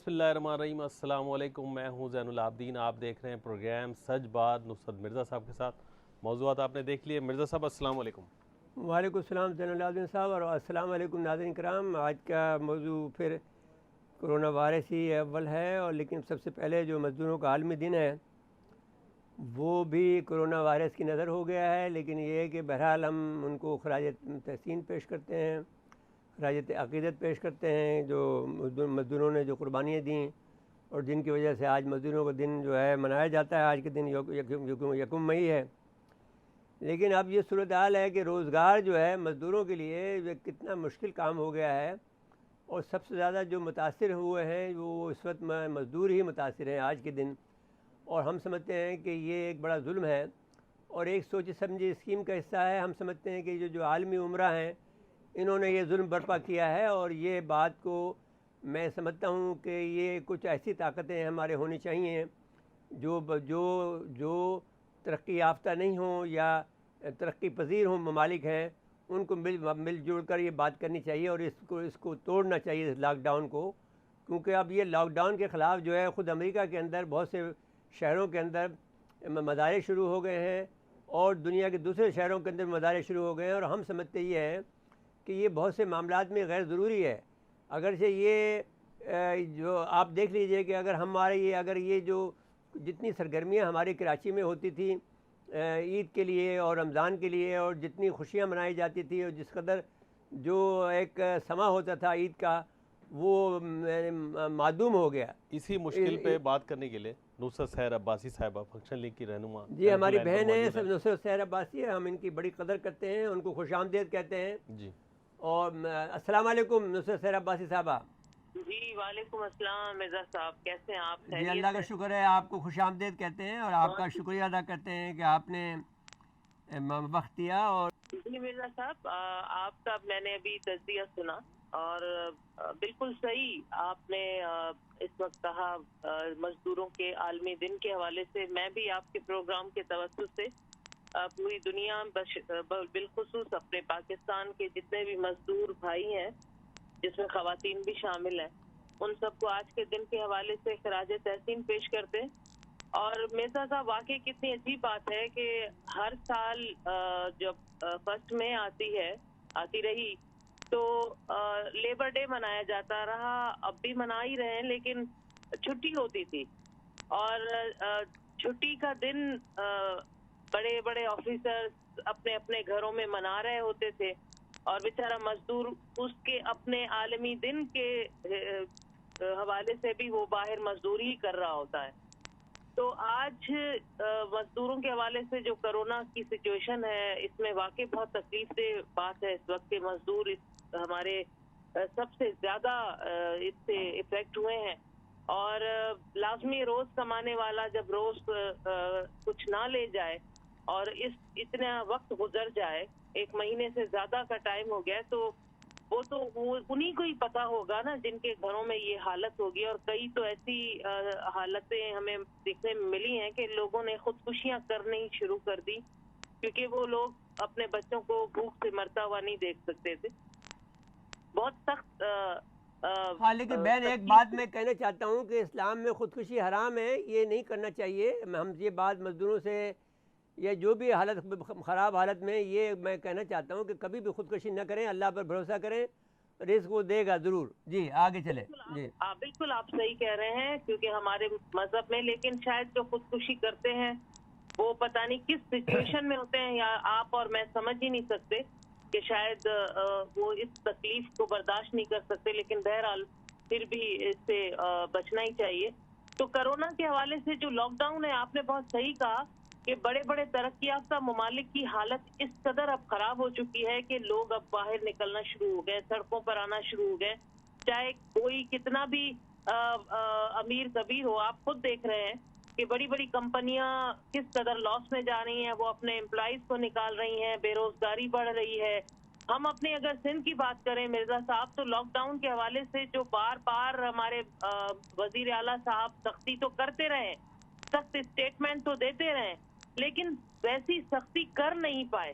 بسم اللہ الرحمن الرحیم۔ السلام علیکم، میں ہوں زین العابدین۔ آپ دیکھ رہے ہیں پروگرام سچ بات نصرت مرزا صاحب کے ساتھ۔ موضوعات آپ نے دیکھ لیے۔ مرزا صاحب السلام علیکم۔ وعلیکم السلام زین العابدین صاحب، اور السلام علیکم ناظرین کرام۔ آج کا موضوع پھر کرونا وائرس ہی اول ہے، اور لیکن سب سے پہلے جو مزدوروں کا عالمی دن ہے وہ بھی کرونا وائرس کی نظر ہو گیا ہے، لیکن یہ ہے کہ بہرحال ہم ان کو خراج تحسین پیش کرتے ہیں، خراج عقیدت پیش کرتے ہیں، جو مزدوروں نے جو قربانیاں دیں اور جن کی وجہ سے آج مزدوروں کا دن جو ہے منایا جاتا ہے۔ آج کے دن یکم مئی ہے، لیکن اب یہ صورتحال ہے کہ روزگار جو ہے مزدوروں کے لیے یہ کتنا مشکل کام ہو گیا ہے، اور سب سے زیادہ جو متاثر ہوئے ہیں وہ اس وقت مزدور ہی متاثر ہیں آج کے دن۔ اور ہم سمجھتے ہیں کہ یہ ایک بڑا ظلم ہے اور ایک سوچی سمجھی اسکیم کا حصہ ہے۔ ہم سمجھتے ہیں کہ جو عالمی عمرہ ہیں انہوں نے یہ ظلم برپا کیا ہے، اور یہ بات کو میں سمجھتا ہوں کہ یہ کچھ ایسی طاقتیں ہمارے ہونی چاہیے جو جو جو ترقی یافتہ نہیں ہوں یا ترقی پذیر ہوں ممالک ہیں، ان کو مل جل کر یہ بات کرنی چاہیے اور اس کو توڑنا چاہیے، اس لاک ڈاؤن کو، کیونکہ اب یہ لاک ڈاؤن کے خلاف جو ہے خود امریکہ کے اندر بہت سے شہروں کے اندر مظاہرے شروع ہو گئے ہیں، اور دنیا کے دوسرے شہروں کے اندر مظاہرے شروع ہو گئے ہیں، اور ہم سمجھتے یہ ہیں کہ یہ بہت سے معاملات میں غیر ضروری ہے۔ اگرچہ یہ جو آپ دیکھ لیجئے کہ اگر یہ جو جتنی سرگرمیاں ہماری کراچی میں ہوتی تھی عید کے لیے اور رمضان کے لیے، اور جتنی خوشیاں منائی جاتی تھی، اور جس قدر جو ایک سما ہوتا تھا عید کا، وہ معدوم ہو گیا۔ اسی مشکل پہ بات کرنے کے لیے نصرت سحر عباسی صاحبہ فنکشن لنک کی رہنما جی ہماری بہن ہے نصرت سحر عباسی، ہم ان کی بڑی قدر کرتے ہیں، ان کو خوش آمدید کہتے ہیں۔ جی اور السلام علیکم نصرت سحر عباسی صاحبہ۔ جی وعلیکم السلام مرزا صاحب، کیسے ہیں آپ؟ جی اللہ کا شکر ہے، آپ کو خوش آمدید کہتے ہیں اور آپ کا شکریہ ادا کرتے ہیں کہ آپ نے وقت دیا۔ اور جی مرزا صاحب، آپ کا میں نے ابھی تجزیہ سنا، اور بالکل صحیح آپ نے اس وقت کہا مزدوروں کے عالمی دن کے حوالے سے۔ میں بھی آپ کے پروگرام کے توسط سے پوری دنیا بالخصوص اپنے پاکستان کے جتنے بھی مزدور بھائی ہیں، جس میں خواتین بھی شامل ہیں، ان سب کو آج کے دن کے حوالے سے خراج تحسین پیش کرتے ہیں۔ اور مرزا صاحب واقعی کتنی عجیب بات ہے کہ ہر سال جب فرسٹ میں آتی رہی تو لیبر ڈے منایا جاتا رہا، اب بھی منا ہی رہے ہیں، لیکن چھٹی ہوتی تھی، اور چھٹی کا دن بڑے بڑے آفیسرز اپنے اپنے گھروں میں منا رہے ہوتے تھے، اور بیچارہ مزدور اس کے اپنے عالمی دن کے حوالے سے بھی وہ باہر مزدوری ہی کر رہا ہوتا ہے۔ تو آج مزدوروں کے حوالے سے جو کرونا کی سچویشن ہے، اس میں واقعی بہت تکلیف دہ بات ہے اس وقت کے مزدور ہمارے سب سے زیادہ اس سے افیکٹ ہوئے ہیں، اور لازمی روز کمانے والا جب روز کچھ نہ لے جائے اور اتنا وقت گزر جائے، 1 مہینے سے زیادہ کا ٹائم ہو گیا، تو وہ انہی کو ہی پتا ہوگا نا جن کے گھروں میں یہ حالت ہوگی۔ اور کئی تو ایسی حالتیں ہمیں دیکھنے میں ملی ہیں کہ لوگوں نے خودکشیاں کرنی شروع کر دی، کیونکہ وہ لوگ اپنے بچوں کو بھوک سے مرتا ہوا نہیں دیکھ سکتے تھے۔ بہت سخت ہاں، لیکن بہن ایک بات میں کہنا چاہتا ہوں کہ اسلام میں خودکشی حرام ہے، یہ نہیں کرنا چاہیے۔ ہم یہ بات مزدوروں سے یا جو بھی خراب حالت میں، یہ میں کہنا چاہتا ہوں کہ کبھی بھی خودکشی نہ کریں، اللہ پر بھروسہ کریں، رزق وہ دے گا ضرور۔ جی آگے چلیں۔ جی بالکل آپ صحیح کہہ رہے ہیں، کیونکہ ہمارے مذہب میں، لیکن شاید جو خودکشی کرتے ہیں وہ پتہ نہیں کس سچویشن میں ہوتے ہیں، یا آپ اور میں سمجھ ہی نہیں سکتے کہ شاید وہ اس تکلیف کو برداشت نہیں کر سکتے، لیکن بہرحال پھر بھی اس سے بچنا ہی چاہیے۔ تو کرونا کے حوالے سے جو لاک ڈاؤن ہے، آپ نے بہت صحیح کہا کہ بڑے بڑے ترقی یافتہ ممالک کی حالت اس قدر اب خراب ہو چکی ہے کہ لوگ اب باہر نکلنا شروع ہو گئے، سڑکوں پر آنا شروع ہو گئے، چاہے کوئی کتنا بھی امیر کبیر ہو۔ آپ خود دیکھ رہے ہیں کہ بڑی بڑی کمپنیاں کس قدر لاس میں جا رہی ہیں، وہ اپنے امپلائیز کو نکال رہی ہیں، بے روزگاری بڑھ رہی ہے۔ ہم اپنے اگر سندھ کی بات کریں مرزا صاحب، تو لاک ڈاؤن کے حوالے سے جو بار بار ہمارے وزیر اعلیٰ صاحب سختی تو کرتے رہے، سخت اسٹیٹمنٹ تو دیتے رہے، لیکن ویسی سختی کر نہیں پائے۔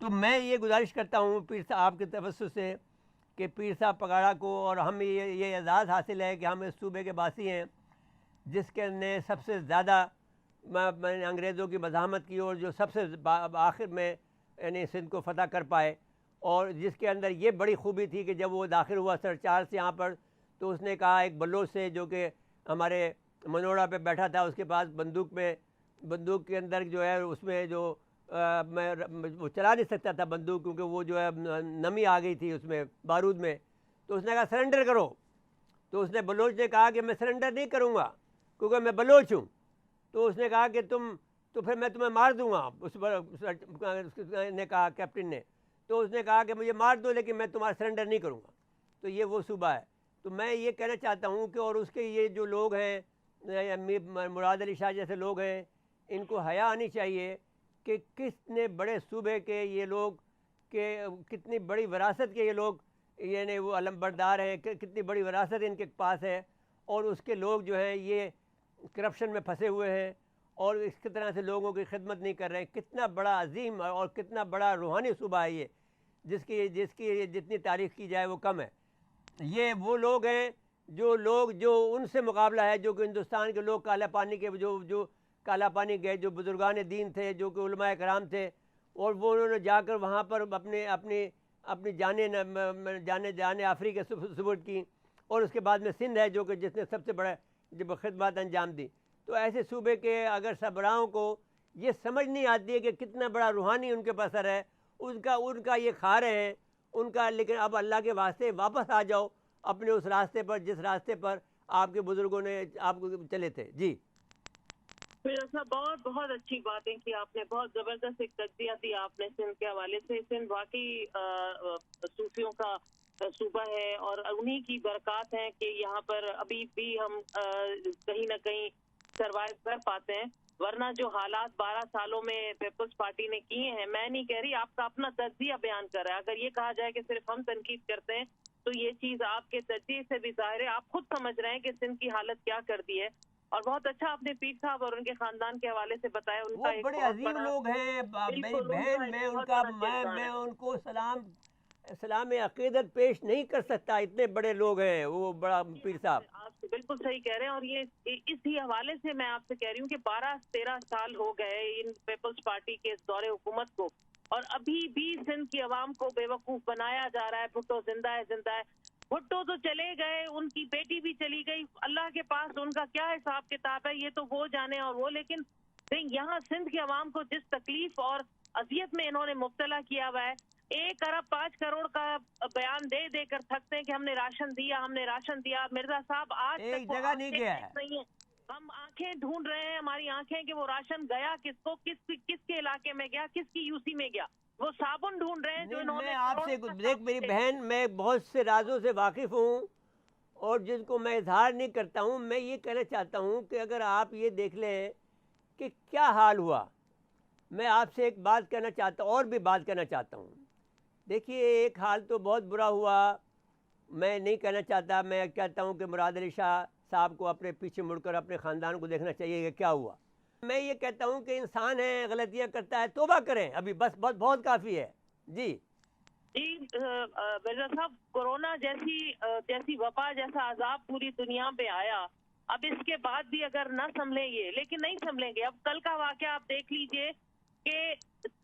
تو میں یہ گزارش کرتا ہوں پیر صاحب کے توسط سے کہ پیر صاحب پگاڑا کو، اور ہمیں یہ اعزاز حاصل ہے کہ ہم اس صوبے کے باسی ہیں جس کے نے سب سے زیادہ انگریزوں کی مزاحمت کی اور جو سب سے آخر میں یعنی سندھ کو فتح کر پائے، اور جس کے اندر یہ بڑی خوبی تھی کہ جب وہ داخل ہوا سر چارلس یہاں پر، تو اس نے کہا ایک بلوچ سے جو کہ ہمارے منوڑا پہ بیٹھا تھا، اس کے پاس بندوق کے اندر جو ہے اس میں جو میں وہ چلا نہیں سکتا تھا بندوق، کیونکہ وہ جو ہے نمی آ گئی تھی اس میں بارود میں، تو اس نے کہا سرنڈر کرو. تو اس نے بلوچ نے کہا کہ میں سرنڈر نہیں کروں گا کیونکہ میں بلوچ ہوں. تو اس نے کہا کہ تو پھر میں تمہیں مار دوں گا. اس نے کہا کیپٹن نے. تو اس نے کہا کہ مجھے مار دو لیکن میں تمہارا سرنڈر نہیں کروں گا. تو یہ وہ صوبہ ہے. تو میں یہ کہنا چاہتا ہوں کہ اور اس کے یہ جو لوگ ہیں مراد علی شاہ جیسے لوگ ہیں، ان کو حیا آنی چاہیے کہ کتنے بڑے صوبے کے یہ لوگ، کہ کتنی بڑی وراثت کے یہ لوگ یعنی وہ علم بردار ہیں، کتنی بڑی وراثت ان کے پاس ہے، اور اس کے لوگ جو ہیں یہ کرپشن میں پھنسے ہوئے ہیں اور اس کی طرح سے لوگوں کی خدمت نہیں کر رہے ہیں. کتنا بڑا عظیم اور کتنا بڑا روحانی صوبہ ہے یہ، جس کی جتنی تعریف کی جائے وہ کم ہے. یہ وہ لوگ ہیں جو ان سے مقابلہ ہے جو کہ ہندوستان کے لوگ کالا پانی کے جو کالا پانی گئے، جو بزرگان دین تھے، جو کہ علماء کرام تھے، اور وہ انہوں نے جا کر وہاں پر اپنی جانیں آفری کے ثبوت کی، اور اس کے بعد میں سندھ ہے جو کہ جس نے سب سے بڑا جب خدمات انجام دی. تو ایسے صوبے کے اگر سربراہوں کو یہ سمجھ نہیں آتی ہے کہ کتنا بڑا روحانی ان کے پاس اثر ہے، ان کا یہ کھا رہے ہیں ان کا. لیکن اب اللہ کے واسطے واپس آ جاؤ اپنے اس راستے پر جس راستے پر آپ کے بزرگوں نے آپ کو چلے تھے. جی میرا صاحب بہت بہت اچھی باتیں کی آپ نے، بہت زبردست ایک تجزیہ دیا آپ نے سندھ کے حوالے سے. سندھ واقعی صوفیوں کا صوبہ ہے اور انہی کی برکات ہیں کہ یہاں پر ابھی بھی ہم کہیں نہ کہیں سروائیو کر پاتے ہیں، ورنہ جو حالات 12 سالوں میں پیپلز پارٹی نے کیے ہیں، میں نہیں کہہ رہی، آپ کا اپنا تجزیہ بیان کر رہا ہے. اگر یہ کہا جائے کہ صرف ہم تنقید کرتے ہیں تو یہ چیز آپ کے تجزیے سے بھی ظاہر ہے. آپ خود سمجھ رہے ہیں کہ سندھ کی حالت کیا کر دی ہے. اور بہت اچھا آپ نے پیر صاحب اور ان کے خاندان کے حوالے سے بتایا. ان کا وہ بڑے عظیم لوگ ہیں میری بہن. میں ان کو سلام عقیدت پیش نہیں کر سکتا، اتنے بڑے لوگ ہیں وہ بڑا پیر صاحب. آپ بالکل صحیح کہہ رہے ہیں. اور یہ اس ہی حوالے سے میں آپ سے کہہ رہی ہوں کہ 12-13 سال ہو گئے ان پیپلز پارٹی کے اس دور حکومت کو، اور ابھی بھی سندھ کی عوام کو بے وقوف بنایا جا رہا ہے. بھٹو زندہ ہے زندہ ہے. بھٹو تو چلے گئے، ان کی بیٹی بھی چلی گئی، اللہ کے پاس ان کا کیا حساب کتاب ہے یہ تو وہ جانے. اور وہ لیکن یہاں سندھ کی عوام کو جس تکلیف اور اذیت میں انہوں نے مبتلا کیا ہوا ہے، 1 ارب 5 کروڑ کا بیان دے کر تھکتے ہیں کہ ہم نے راشن دیا. مرزا صاحب آج ایک تک جگہ نہیں گیا ہے. ہم آنکھیں ڈھونڈ رہے ہیں، ہماری آنکھیں کہ وہ راشن گیا کس کو، کس کے علاقے میں گیا، کس کی یوسی میں گیا. وہ صابن ڈھونڈ رہے ہیں جو انہوں نے. میں آپ سے دیکھ میری بہن، میں بہت سے رازوں سے واقف ہوں اور جن کو میں اظہار نہیں کرتا ہوں. میں یہ کہنا چاہتا ہوں کہ اگر آپ یہ دیکھ لیں کہ کیا حال ہوا. میں آپ سے ایک بات کہنا چاہتا ہوں اور بھی بات کہنا چاہتا ہوں. دیکھیے ایک حال تو بہت برا ہوا، میں نہیں کہنا چاہتا. میں کہتا ہوں کہ مراد علی شاہ صاحب کو اپنے پیچھے مڑ کر اپنے خاندان کو دیکھنا چاہیے کہ کیا ہوا. میں یہ کہتا ہوں کہ انسان ہے، غلطیاں کرتا ہے، توبہ کریں، ابھی بس بہت کافی ہے. جی مرزا صاحب، کورونا جیسی وبا جیسا عذاب پوری دنیا پہ آیا، اب اس کے بعد بھی اگر نہ سنبھلیں گے، لیکن نہیں سنبھلیں گے. اب کل کا واقعہ آپ دیکھ لیجئے کہ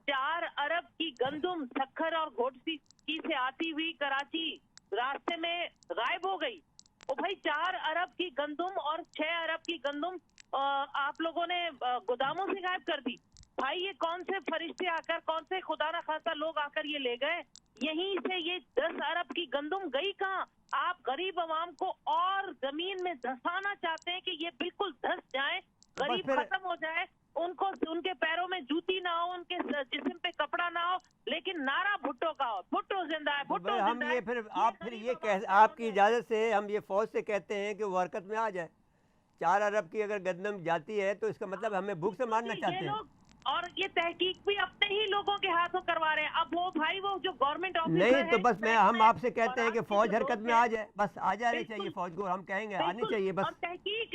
4 ارب کی گندم سکھر اور گھوٹسی کی سے آتی ہوئی کراچی راستے میں غائب ہو گئی. او بھائی 4 ارب کی گندم اور 6 ارب کی گندم آپ لوگوں نے گوداموں سے غائب کر دی. بھائی یہ کون سے فرشتے آ کر، کون سے خدا نہ خواستہ لوگ آ کر یہ لے گئے؟ یہیں سے یہ 10 ارب کی گندم گئی کہاں؟ آپ غریب عوام کو اور زمین میں دھسانا چاہتے ہیں کہ یہ بالکل دھس جائیں، غریب ختم ہو جائے، ان کے پیروں میں جوتی نہ ہو، ان کے جسم پہ کپڑا نہ ہو، لیکن نعرہ بھٹو کا ہو، بھٹو زندہ ہے، بھٹو زندہ ہے. آپ کی اجازت سے ہم یہ فوج سے کہتے ہیں کہ وہ حرکت میں آ جائے. 4 ارب کی اگر گندم جاتی ہے تو اس کا مطلب ہمیں بھوک سے مارنا چاہتے ہیں. اور یہ تحقیق بھی اپنے ہی لوگوں کے ہاتھوں کروا رہے ہیں. اب وہ بھائی وہ جو گورنمنٹ آفیسر نہیں تو بس ہم آپ سے کہتے ہیں کہ فوج حرکت میں آ جائے، بس آ جانی چاہیے فوج کو. ہم کہیں گے آنی چاہیے بس. اور تحقیق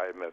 IMF।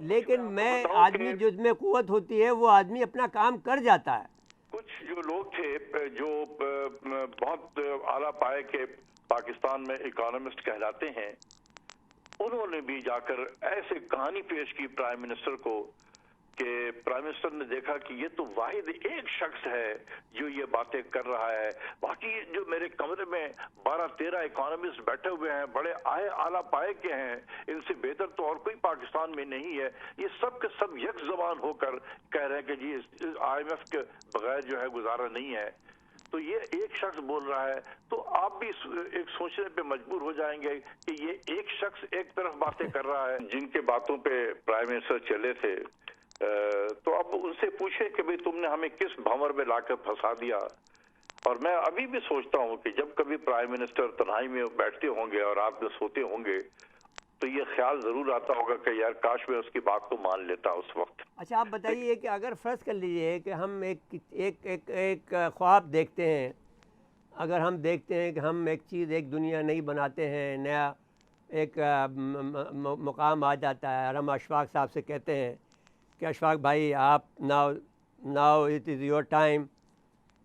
لیکن میں آدمی جس میں قوت ہوتی ہے وہ آدمی اپنا کام کر جاتا ہے. کچھ جو لوگ تھے جو بہت اعلیٰ پائے کے پاکستان میں اکانومسٹ کہلاتے ہیں، انہوں نے بھی جا کر ایسے کہانی پیش کی پرائم منسٹر کو کہ پرائم منسٹر نے دیکھا کہ یہ تو واحد ایک شخص ہے جو یہ باتیں کر رہا ہے، باقی جو میرے کمرے میں 12-13 اکانومسٹ بیٹھے ہوئے ہیں، بڑے اعلیٰ پائے کے ہیں، ان سے بہتر تو اور کوئی پاکستان میں نہیں ہے، یہ سب کے سب یک زبان ہو کر کہہ رہے ہیں کہ جی IMF کے بغیر جو ہے گزارا نہیں ہے. تو یہ ایک شخص بول رہا ہے تو آپ بھی ایک سوچنے پہ مجبور ہو جائیں گے کہ یہ ایک شخص ایک طرف باتیں کر رہا ہے. جن کے باتوں پہ پرائم منسٹر چلے تھے تو اب ان سے پوچھیں کہ بھئی تم نے ہمیں کس بھنور میں لا کر پھنسا دیا. اور میں ابھی بھی سوچتا ہوں کہ جب کبھی پرائم منسٹر تنہائی میں بیٹھتے ہوں گے اور رات میں سوتے ہوں گے تو یہ خیال ضرور آتا ہوگا کہ یار کاش میں اس کی بات کو مان لیتا اس وقت. اچھا آپ بتائیے کہ اگر فرض کر لیجئے کہ ہم ایک خواب دیکھتے ہیں، اگر ہم دیکھتے ہیں کہ ہم ایک چیز، ایک دنیا نئی بناتے ہیں، نیا ایک مقام آ جاتا ہے اور ہم اشفاق صاحب سے کہتے ہیں کہ اشفاق بھائی آپ now it is your time,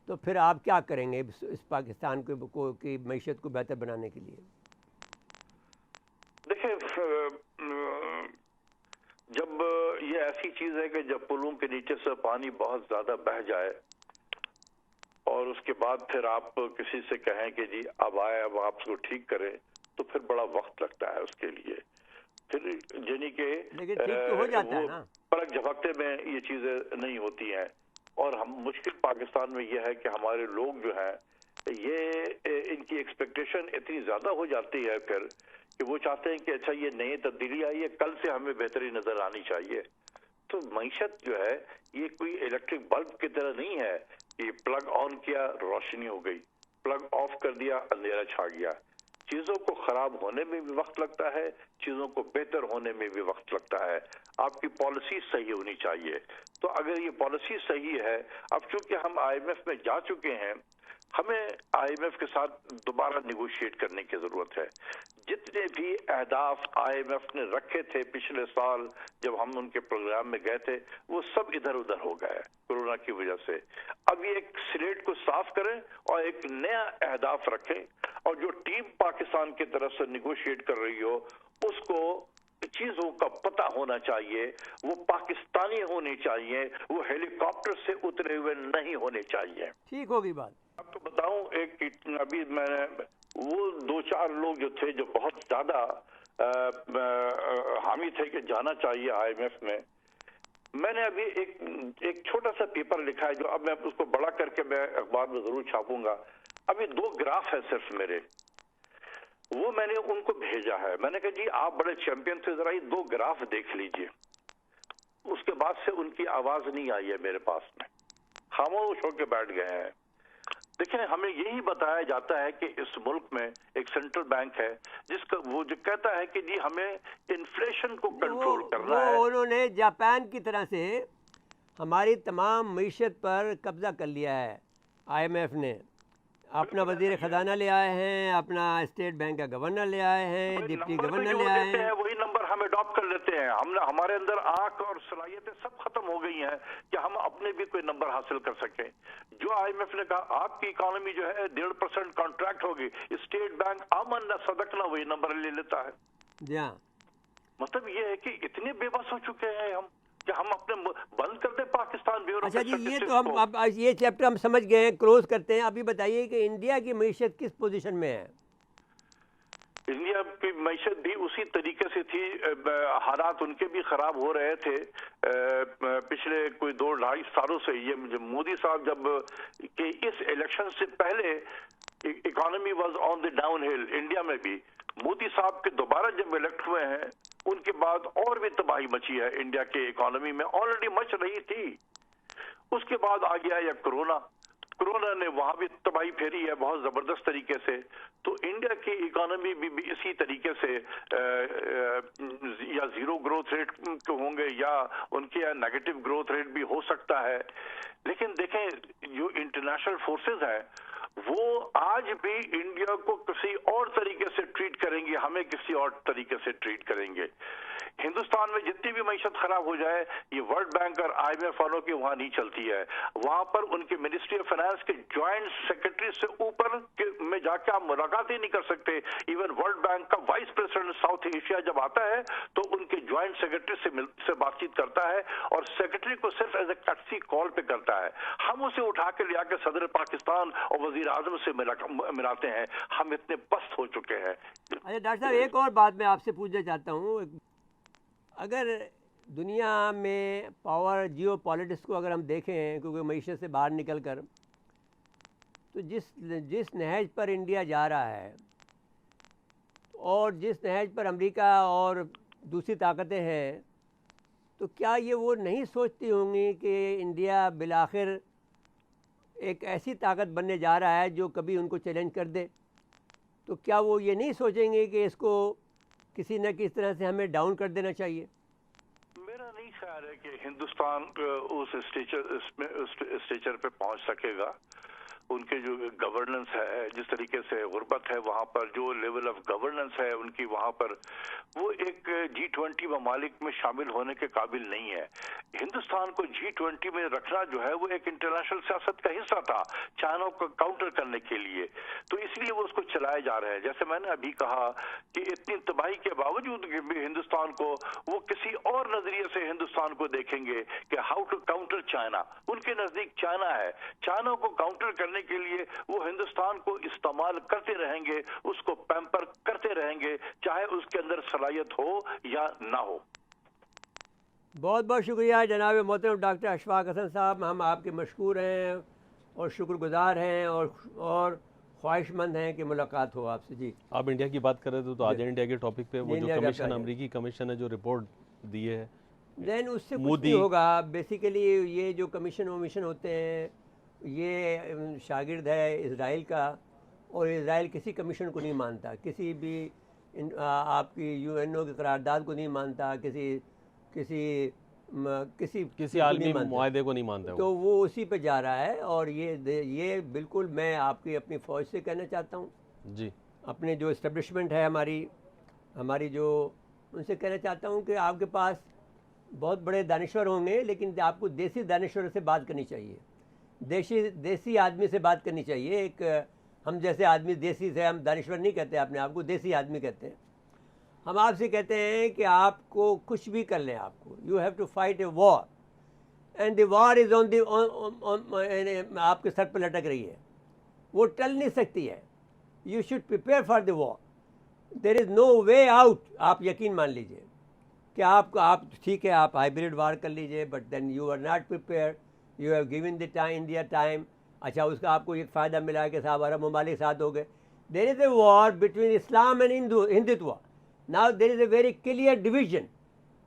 تو پھر آپ کیا کریں گے اس پاکستان کی معیشت کو بہتر بنانے کے لیے؟ دیکھیں جب یہ ایسی چیز ہے کہ جب پلوں کے نیچے سے پانی بہت زیادہ بہہ جائے اور اس کے بعد پھر آپ کسی سے کہیں کہ جی اب آئے اب آپ اس کو ٹھیک کریں تو پھر بڑا وقت لگتا ہے اس کے لیے. پھر یعنی کہ وہ پلک جھپکتے میں یہ چیزیں نہیں ہوتی ہیں. اور ہم مشکل پاکستان میں یہ ہے کہ ہمارے لوگ جو ہیں یہ ان کی ایکسپیکٹیشن اتنی زیادہ ہو جاتی ہے پھر کہ وہ چاہتے ہیں کہ اچھا یہ نئی تبدیلی آئی ہے، کل سے ہمیں بہتری نظر آنی چاہیے. تو معیشت جو ہے یہ کوئی الیکٹرک بلب کی طرح نہیں ہے کہ پلگ آن کیا روشنی ہو گئی، پلگ آف کر دیا اندھیرا چھا گیا. چیزوں کو خراب ہونے میں بھی وقت لگتا ہے، چیزوں کو بہتر ہونے میں بھی وقت لگتا ہے. آپ کی پالیسی صحیح ہونی چاہیے. تو اگر یہ پالیسی صحیح ہے، اب چونکہ ہم IMF میں جا چکے ہیں، ہمیں IMF کے ساتھ دوبارہ نیگوشیٹ کرنے کی ضرورت ہے. جتنے بھی اہداف IMF نے رکھے تھے پچھلے سال جب ہم ان کے پروگرام میں گئے تھے وہ سب ادھر ادھر ہو گئے کورونا کی وجہ سے. اب یہ ایک سلیٹ کو صاف کریں اور ایک نیا اہداف رکھیں، اور جو ٹیم پاکستان کی طرف سے نیگوشیٹ کر رہی ہو اس کو چیزوں کا پتہ ہونا چاہیے، وہ پاکستانی ہونے چاہیے، وہ ہیلی کاپٹر سے اترے ہوئے نہیں ہونے چاہیے. ٹھیک ہوگی بات. اب تو بتاؤں ایک ابھی میں نے وہ 2-4 لوگ جو تھے جو بہت زیادہ حامی تھے کہ جانا چاہیے IMF میں نے ابھی ایک چھوٹا سا پیپر لکھا ہے جو اب میں اس کو بڑا کر کے میں اخبار میں ضرور چھاپوں گا. ابھی 2 گراف ہے صرف میرے، وہ میں نے ان کو بھیجا ہے. میں نے کہا جی آپ بڑے چیمپئن تھے، ذرا یہ 2 گراف دیکھ لیجئے. اس کے بعد سے ان کی آواز نہیں آئی ہے میرے پاس میں، خاموش ہو کے بیٹھ گئے ہیں. دیکھیں ہمیں یہی بتایا جاتا ہے کہ اس ملک میں ایک سینٹرل بینک ہے جس کا وہ جو کہتا ہے کہ جی ہمیں انفلیشن کو کنٹرول کرنا ہے. انہوں نے جاپان کی طرح سے ہماری تمام معیشت پر قبضہ کر لیا ہے. IMF نے اپنا وزیر خزانہ لے آئے ہیں، اپنا اسٹیٹ بینک کا گورنر لے آئے ہیں، ڈپٹی گورنر لے آئے ہیں. وہی نمبر ہم اڈاپٹ کر لیتے ہیں. ہمارے اندر آنکھ اور صلاحیتیں سب ختم ہو گئی ہیں کہ ہم اپنے بھی کوئی نمبر حاصل کر سکیں. جو IMF نے کہا آپ کی اکانومی جو ہے 1.5% کانٹریکٹ ہوگی، اسٹیٹ بینک آمنا صدقنا وہی نمبر لے لیتا ہے. جی ہاں، مطلب یہ ہے کہ اتنے بے بس ہو چکے ہیں ہم کہ ہم اپنے بند کر دیں پاکستان بیورو. اچھا جی یہ تو ہم اب یہ چیپٹر ہم سمجھ گئے ہیں، کلوز کرتے ہیں. ابھی بتائیے کہ انڈیا کی معیشت کس پوزیشن میں ہے؟ انڈیا کی معیشت بھی اسی طریقے سے تھی، حالات ان کے بھی خراب ہو رہے تھے پچھلے کوئی 2-2.5 سالوں سے. یہ مودی صاحب جب کہ اس الیکشن سے پہلے economy was on the down ہل انڈیا میں بھی. مودی صاحب کے دوبارہ جب الیکٹ ہوئے ہیں ان کے بعد اور بھی تباہی مچی ہے انڈیا کے اکانومی میں، آلریڈی مچ رہی تھی. اس کے بعد آ گیا یا کرونا نے وہاں بھی تباہی پھیری ہے بہت زبردست طریقے سے. تو انڈیا کی اکانومی بھی اسی طریقے سے یا 0 گروتھ ریٹ کے ہوں گے یا ان کے یا نیگیٹو گروتھ ریٹ بھی ہو سکتا ہے. لیکن دیکھیں جو انٹرنیشنل فورسز ہیں وہ آج بھی انڈیا کو کسی اور طریقے سے ٹریٹ کریں گے, ہمیں کسی اور طریقے سے ٹریٹ کریں گے. ہندوستان میں جتنی بھی معیشت خراب ہو جائے, یہ ورلڈ بینک اور IMF والوں کی وہاں نہیں چلتی ہے. وہاں پر ان کے منسٹری آف فائنانس کے جوائنٹ سیکرٹری سے اوپر میں جا کے آپ ملاقات ہی نہیں کر سکتے. ایون ورلڈ بینک کا وائس پریزیڈنٹ ساؤتھ ایشیا جب آتا ہے تو ان کے جوائنٹ سیکرٹری سے بات چیت کرتا ہے, اور سیکرٹری کو صرف ایز اے کٹسی کال پہ کرتا ہے. ہم اسے اٹھا کے لیا کے صدر پاکستان اور وزیر اعظم سے ملاتے ہیں. ہم اتنے پست ہو چکے ہیں. اچھا ڈاکٹر صاحب, ایک اور بات میں آپ سے پوچھنا چاہتا ہوں. اگر دنیا میں پاور جیو پالیٹکس کو اگر ہم دیکھیں, کیونکہ معیشت سے باہر نکل کر, تو جس نہج پر انڈیا جا رہا ہے اور جس نہج پر امریکہ اور دوسری طاقتیں ہیں, تو کیا یہ وہ نہیں سوچتی ہوں گی کہ انڈیا بالآخر ایک ایسی طاقت بننے جا رہا ہے جو کبھی ان کو چیلنج کر دے؟ تو کیا وہ یہ نہیں سوچیں گے کہ اس کو کسی نہ کسی طرح سے ہمیں ڈاؤن کر دینا چاہیے؟ میرا نہیں خیال ہے کہ ہندوستان اس اسٹیچر پہ پہنچ سکے گا. ان کے جو گورننس ہے, جس طریقے سے غربت ہے وہاں پر, جو لیول آف گورننس ہے ان کی وہاں پر, وہ ایک G20 ممالک میں شامل ہونے کے قابل نہیں ہے. ہندوستان کو G20 میں رکھنا جو ہے وہ ایک انٹرنیشنل سیاست کا حصہ تھا, چائنا کو کاؤنٹر کرنے کے لیے. تو اس لیے وہ اس کو چلائے جا رہے ہیں. جیسے میں نے ابھی کہا کہ اتنی تباہی کے باوجود بھی ہندوستان کو وہ کسی اور نظریے سے ہندوستان کو دیکھیں گے کہ ہاؤ ٹو کاؤنٹر چائنا. ان کے نزدیک چائنا ہے, چائنا کو کاؤنٹر کرنے کے لیے وہ ہندوستان کو استعمال کرتے رہیں گے, اس کو پیمپر کرتے رہیں گے, چاہے اس کے اندر صلاحیت ہو یا نہ ہو. بہت بہت شکریہ جناب محترم ڈاکٹر اشفاق حسن صاحب. ہم آپ کے مشکور ہیں اور شکر گزار ہیں اور خواہش مند ہیں کہ ملاقات ہو آپ سے. جی, آپ انڈیا کی بات کر رہے تھے تو آج انڈیا کے ٹاپک پہ وہ جو کمیشن, امریکی کمیشن ہے جو رپورٹ دی ہے, دین اس سے کچھ نہیں ہوگا. بیسیکلی یہ جو کمیشن ومیشن ہوتے ہیں یہ شاگرد ہے اسرائیل کا, اور اسرائیل کسی کمیشن کو نہیں مانتا, کسی بھی آپ کی UNO کی قرارداد کو نہیں مانتا, کسی عالمی معاہدے کو نہیں مانتا. تو وہ اسی پہ جا رہا ہے. اور یہ بالکل میں آپ کی اپنی فوج سے کہنا چاہتا ہوں, جی, اپنے جو اسٹیبلشمنٹ ہے ہماری جو, ان سے کہنا چاہتا ہوں کہ آپ کے پاس بہت بڑے دانشور ہوں گے, لیکن آپ کو دیسی دانشور سے بات کرنی چاہیے, دیسی آدمی سے بات کرنی چاہیے. ایک ہم جیسے آدمی دیسی سے, ہم دانشور نہیں کہتے اپنے آپ کو, دیسی آدمی کہتے ہیں. ہم آپ سے کہتے ہیں کہ آپ کو کچھ بھی کر لیں, آپ کو you have to fight a war, and the war is on the آپ کے سر پہ لٹک رہی ہے, وہ ٹل نہیں سکتی ہے. You should prepare for the war. There is no way out. آپ یقین مان لیجئے کہ آپ ٹھیک ہے, آپ ہائیبریڈ وار کر لیجئے, but then you are not prepare. You have given the time India time. اچھا, اس کا آپ کو ایک فائدہ ملا کہ صاحب عرب ممالک ساتھ ہو گئے. There is a war between Islam and Hindutva. Now there is a very clear division.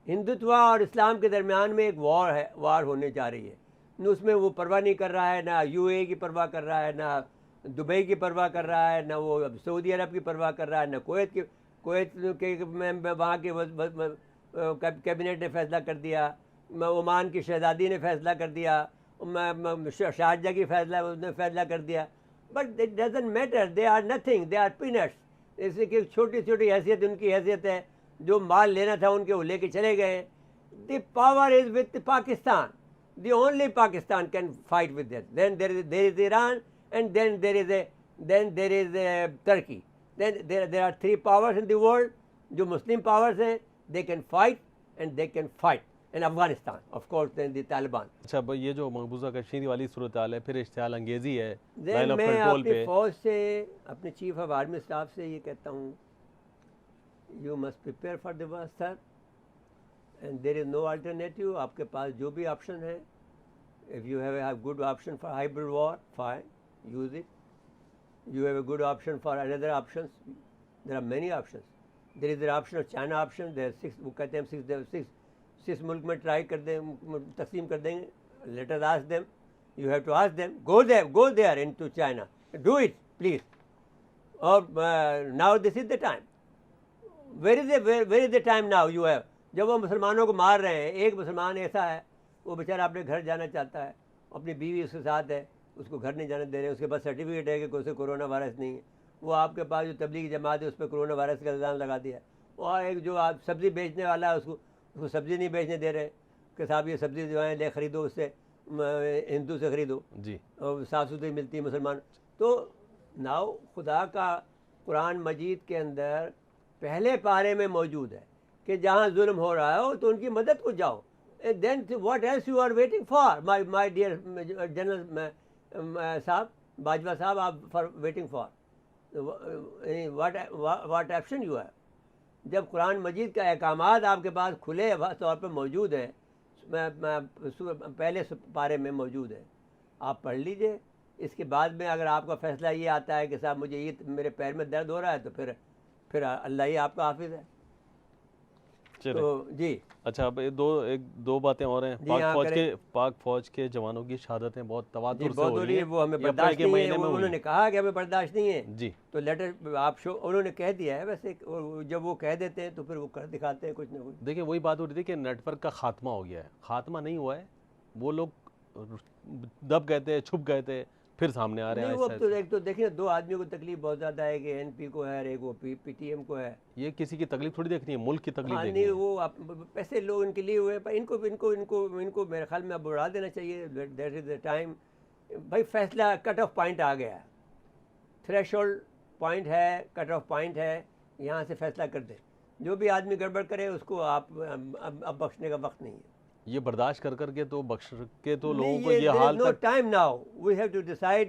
Hindutva اور اسلام کے درمیان میں ایک وار ہونے جا رہی ہے. اس میں وہ پرواہ نہیں کر رہا ہے, نہ UAE کی پرواہ کر رہا ہے, نہ دبئی کی پرواہ کر رہا ہے, نہ وہ سعودی عرب کی پرواہ کر رہا ہے, نہ کویت کے وہاں کے کیبنٹ نے فیصلہ کر دیا, عمان کی شہزادی نے فیصلہ کر دیا, شارجہ کی فیصلہ کر دیا. But it doesn't matter, they are nothing, they are pants. اس کی چھوٹی چھوٹی حیثیت ان کی حیثیت ہے, جو مال لینا تھا ان کے وہ لے کے چلے گئے. The power is with Pakistan. The only Pakistan can fight with that. Then there is Iran, and then there is Turkey. Then there are 3 powers in the world. جو مسلم پاورز ہیں, they can fight and they can fight. in Afghanistan, of course, then the Taliban. اچھا, یہ جو مقبوضہ کشمیر والی صورتحال ہے, پھر اشتعال انگیزی ہے میں اپنی فوج سے, اپنے چیف آف آرمی اسٹاف سے یہ کہتا ہوں, you must prepare for the worst, sir, and there is no alternative. آپ کے پاس جو بھی آپشن ہے, if you have a good option for hybrid war, fine, use it. You have a good option for another options, there are many options. There is the option of China option. There are 6, وہ کہتے ہیں 6 ملک میں try کر دیں, تقسیم کر دیں گے. Let us ask them. You have to ask them. Go there into China. Do it, please. Or now this is the time. Where is the time now you have? جب وہ مسلمانوں کو مار رہے ہیں, ایک مسلمان ایسا ہے, وہ بیچارہ اپنے گھر جانا چاہتا ہے, اپنی بیوی اس کے ساتھ ہے, اس کو گھر نہیں جانے دے رہے، اس کے پاس سرٹیفکیٹ ہے کہ اسے کرونا وائرس نہیں ہے، وہ آپ کے پاس جو تبلیغی جماعت ہے اس پہ کرونا وائرس کا الزام لگا دیا. وہ ایک جو آپ سبزی بیچنے والا ہے اس کو سبزی نہیں بیچنے دے رہے کہ صاحب یہ سبزی جو ہے لے خریدو، اس سے ہندو سے خریدو جی، اور صاف ستھری ملتی ہے مسلمان. تو ناؤ خدا کا قرآن مجید کے اندر پہلے پارے میں موجود ہے کہ جہاں ظلم ہو رہا ہو تو ان کی مدد کو جاؤ. Then what else you are waiting for my dear general صاحب باجوہ صاحب، آپ for waiting for what action you ہے. جب قرآن مجید کا احکامات آپ کے پاس کھلے طور پہ موجود ہیں، پہلے پارے میں موجود ہے، آپ پڑھ لیجئے. اس کے بعد میں اگر آپ کا فیصلہ یہ آتا ہے کہ صاحب مجھے یہ میرے پیر میں درد ہو رہا ہے تو پھر اللہ ہی آپ کا حافظ ہے. تو جی اچھا، اب دو باتیں اور ہیں. پاک فوج کے جوانوں کی شہادتیں بہت تواتر سے ہو رہی ہیں، وہ ہمیں برداشت نہیں ہے. انہوں نے کہا کہ ہمیں برداشت نہیں ہے جی، تو لیٹر آپ انہوں نے کہہ دیا ہے. ویسے جب وہ کہہ دیتے ہیں تو پھر وہ کر دکھاتے ہیں کچھ نہ کچھ. دیکھیں وہی بات ہو رہی تھی کہ نیٹ ورک کا خاتمہ ہو گیا ہے. خاتمہ نہیں ہوا ہے، وہ لوگ دب گئے تھے، چھپ گئے تھے، پھر سامنے آ رہے ہیں. وہ تو ایک تو دیکھیں دو آدمیوں کو تکلیف بہت زیادہ ہے کہ این پی کو ہے اور ایک وہ پی ٹی ایم کو ہے. یہ کسی کی تکلیف تھوڑی دیکھنی ہے، ملک کی تکلیف دیکھنی نہیں ہے. وہ پیسے لوگ ان کے لیے ہوئے پر ان کو میرے خیال میں اب اڑا دینا چاہیے. That is the time. بھائی فیصلہ کٹ آف پوائنٹ آ گیا ہے، تھریش ہولڈ پوائنٹ ہے، کٹ آف پوائنٹ ہے، یہاں سے فیصلہ کر دیں. جو بھی آدمی گڑبڑ کرے اس کو آپ اب بخشنے کا وقت نہیں ہے. یہ برداشت کر کے تو بخش کے تو لوگوں کو یہ حال تک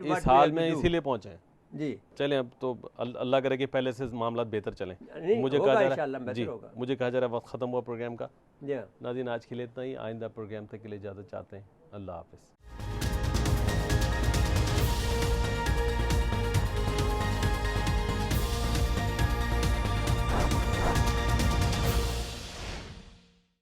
اس حال میں اسی لیے پہنچے ہیں. جی چلیں اب تو اللہ کرے کہ پہلے سے معاملات بہتر چلیں. مجھے کہا جا رہا ہے وقت ختم ہوا پروگرام کا. ناظرین آج کے لیے اتنا ہی. آئندہ پروگرام تک کے لیے اجازت چاہتے ہیں. اللہ حافظ.